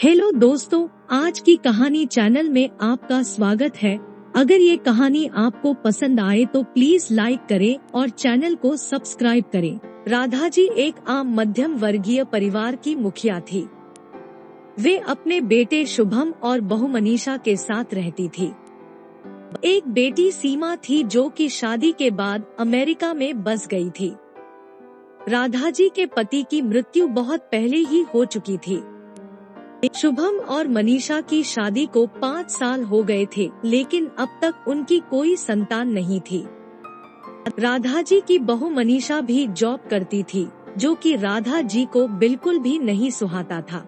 Hello दोस्तों, आज की कहानी चैनल में आपका स्वागत है। अगर ये कहानी आपको पसंद आए तो प्लीज लाइक करें और चैनल को सब्सक्राइब करें। राधा जी एक आम मध्यम वर्गीय परिवार की मुखिया थी। वे अपने बेटे शुभम और बहू मनीषा के साथ रहती थी। एक बेटी सीमा थी जो कि शादी के बाद अमेरिका में बस गई थी। राधा जी के पति की मृत्यु बहुत पहले ही हो चुकी थी। शुभम और मनीषा की शादी को 5 साल हो गए थे, लेकिन अब तक उनकी कोई संतान नहीं थी। राधा जी की बहू मनीषा भी जॉब करती थी, जो कि राधा जी को बिल्कुल भी नहीं सुहाता था।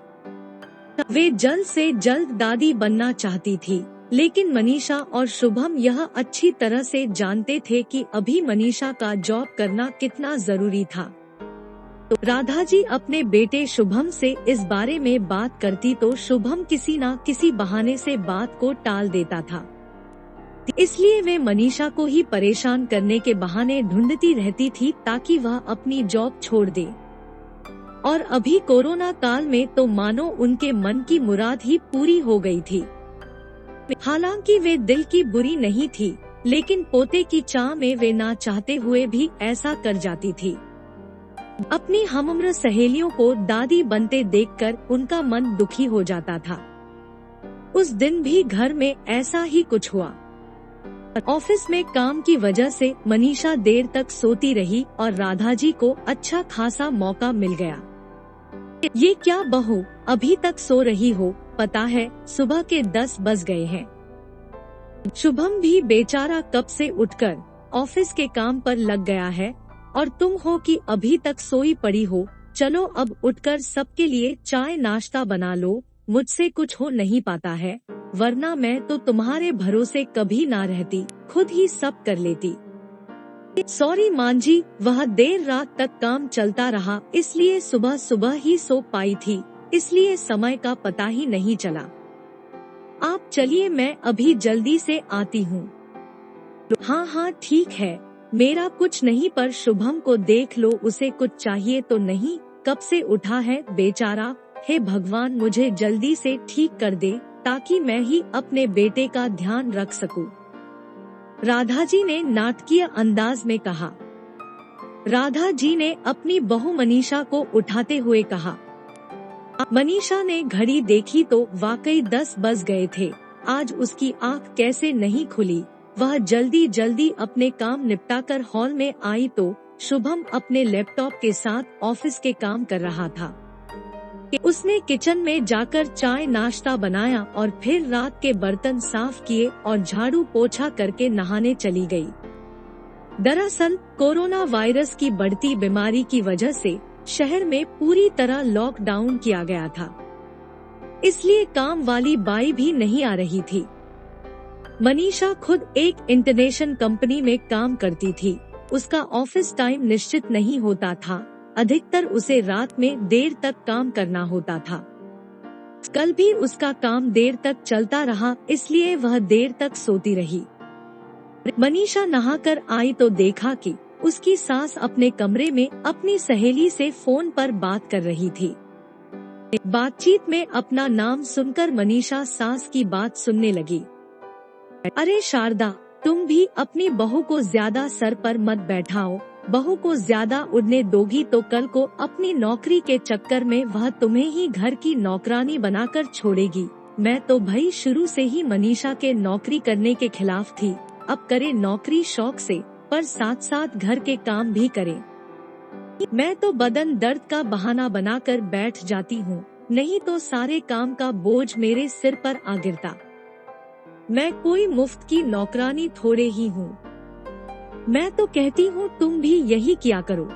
वे जल्द से जल्द दादी बनना चाहती थी, लेकिन मनीषा और शुभम यह अच्छी तरह से जानते थे कि अभी मनीषा का जॉब करना कितना जरूरी था। तो राधा जी अपने बेटे शुभम से इस बारे में बात करती तो शुभम किसी न किसी बहाने से बात को टाल देता था। इसलिए वे मनीषा को ही परेशान करने के बहाने ढूंढती रहती थी ताकि वह अपनी जॉब छोड़ दे। और अभी कोरोना काल में तो मानो उनके मन की मुराद ही पूरी हो गई थी। हालांकि वे दिल की बुरी नहीं थी, लेकिन पोते की चाह में वे ना चाहते हुए भी ऐसा कर जाती थी। अपनी हमउम्र सहेलियों को दादी बनते देखकर उनका मन दुखी हो जाता था। उस दिन भी घर में ऐसा ही कुछ हुआ। ऑफिस में काम की वजह से मनीषा देर तक सोती रही और राधा जी को अच्छा खासा मौका मिल गया। ये क्या बहू, अभी तक सो रही हो? पता है सुबह के 10 बज गए हैं। शुभम भी बेचारा कब से उठकर ऑफिस के काम पर लग गया है और तुम हो कि अभी तक सोई पड़ी हो। चलो अब उठकर सबके लिए चाय नाश्ता बना लो। मुझसे कुछ हो नहीं पाता है, वरना मैं तो तुम्हारे भरोसे कभी ना रहती, खुद ही सब कर लेती। सॉरी मां जी, वह देर रात तक काम चलता रहा, इसलिए सुबह सुबह ही सो पाई थी, इसलिए समय का पता ही नहीं चला। आप चलिए, मैं अभी जल्दी से आती हूँ। हाँ हाँ ठीक है, मेरा कुछ नहीं, पर शुभम को देख लो, उसे कुछ चाहिए तो नहीं? कब से उठा है बेचारा। हे भगवान, मुझे जल्दी से ठीक कर दे ताकि मैं ही अपने बेटे का ध्यान रख सकूं। राधा जी ने नाटकीय अंदाज में कहा। राधा जी ने अपनी बहू मनीषा को उठाते हुए कहा। मनीषा ने घड़ी देखी तो वाकई 10 बज गए थे। आज उसकी आँख कैसे नहीं खुली। वह जल्दी जल्दी अपने काम निपटाकर हॉल में आई तो शुभम अपने लैपटॉप के साथ ऑफिस के काम कर रहा था। उसने किचन में जाकर चाय नाश्ता बनाया और फिर रात के बर्तन साफ किए और झाड़ू पोछा करके नहाने चली गई। दरअसल कोरोना वायरस की बढ़ती बीमारी की वजह से शहर में पूरी तरह लॉकडाउन किया गया था, इसलिए काम वाली बाई भी नहीं आ रही थी। मनीषा खुद एक इंटरनेशनल कंपनी में काम करती थी। उसका ऑफिस टाइम निश्चित नहीं होता था, अधिकतर उसे रात में देर तक काम करना होता था। कल भी उसका काम देर तक चलता रहा, इसलिए वह देर तक सोती रही। मनीषा नहाकर आई तो देखा कि उसकी सास अपने कमरे में अपनी सहेली से फोन पर बात कर रही थी। बातचीत में अपना नाम सुनकर मनीषा सास की बात सुनने लगी। अरे शारदा, तुम भी अपनी बहू को ज्यादा सर पर मत बैठाओ। बहू को ज्यादा उड़ने दोगी तो कल को अपनी नौकरी के चक्कर में वह तुम्हें ही घर की नौकरानी बनाकर छोड़ेगी। मैं तो भाई शुरू से ही मनीषा के नौकरी करने के खिलाफ थी। अब करे नौकरी शौक से, पर साथ साथ घर के काम भी करे। मैं तो बदन दर्द का बहाना बनाकर बैठ जाती हूँ, नहीं तो सारे काम का बोझ मेरे सिर पर आ गिरता। मैं कोई मुफ्त की नौकरानी थोड़े ही हूँ। मैं तो कहती हूँ तुम भी यही किया करो।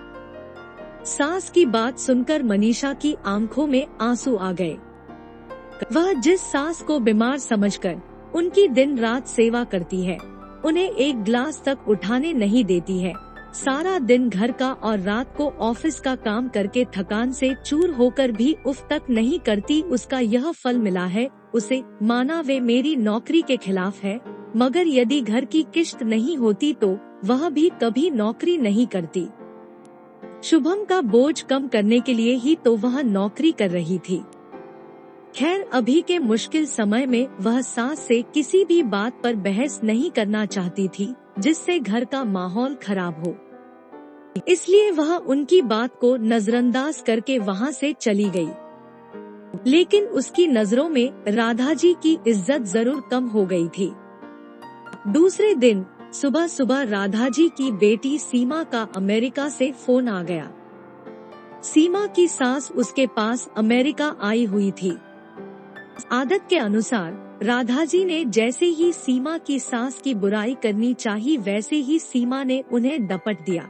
सास की बात सुनकर मनीषा की आंखों में आंसू आ गए। वह जिस सास को बीमार समझकर उनकी दिन रात सेवा करती है, उन्हें एक गिलास तक उठाने नहीं देती है, सारा दिन घर का और रात को ऑफिस का काम करके थकान से चूर होकर भी उफ तक नहीं करती, उसका यह फल मिला है उसे। माना वे मेरी नौकरी के खिलाफ है, मगर यदि घर की किश्त नहीं होती तो वह भी कभी नौकरी नहीं करती। शुभम का बोझ कम करने के लिए ही तो वह नौकरी कर रही थी। खैर अभी के मुश्किल समय में वह सास से किसी भी बात पर बहस नहीं करना चाहती थी जिससे घर का माहौल खराब हो, इसलिए वह उनकी बात को नजरअंदाज करके वहां से चली गई। लेकिन उसकी नजरों में राधा जी की इज्जत जरूर कम हो गई थी। दूसरे दिन सुबह सुबह राधा जी की बेटी सीमा का अमेरिका से फोन आ गया। सीमा की सास उसके पास अमेरिका आई हुई थी। आदत के अनुसार राधा जी ने जैसे ही सीमा की सास की बुराई करनी चाही वैसे ही सीमा ने उन्हें डपट दिया।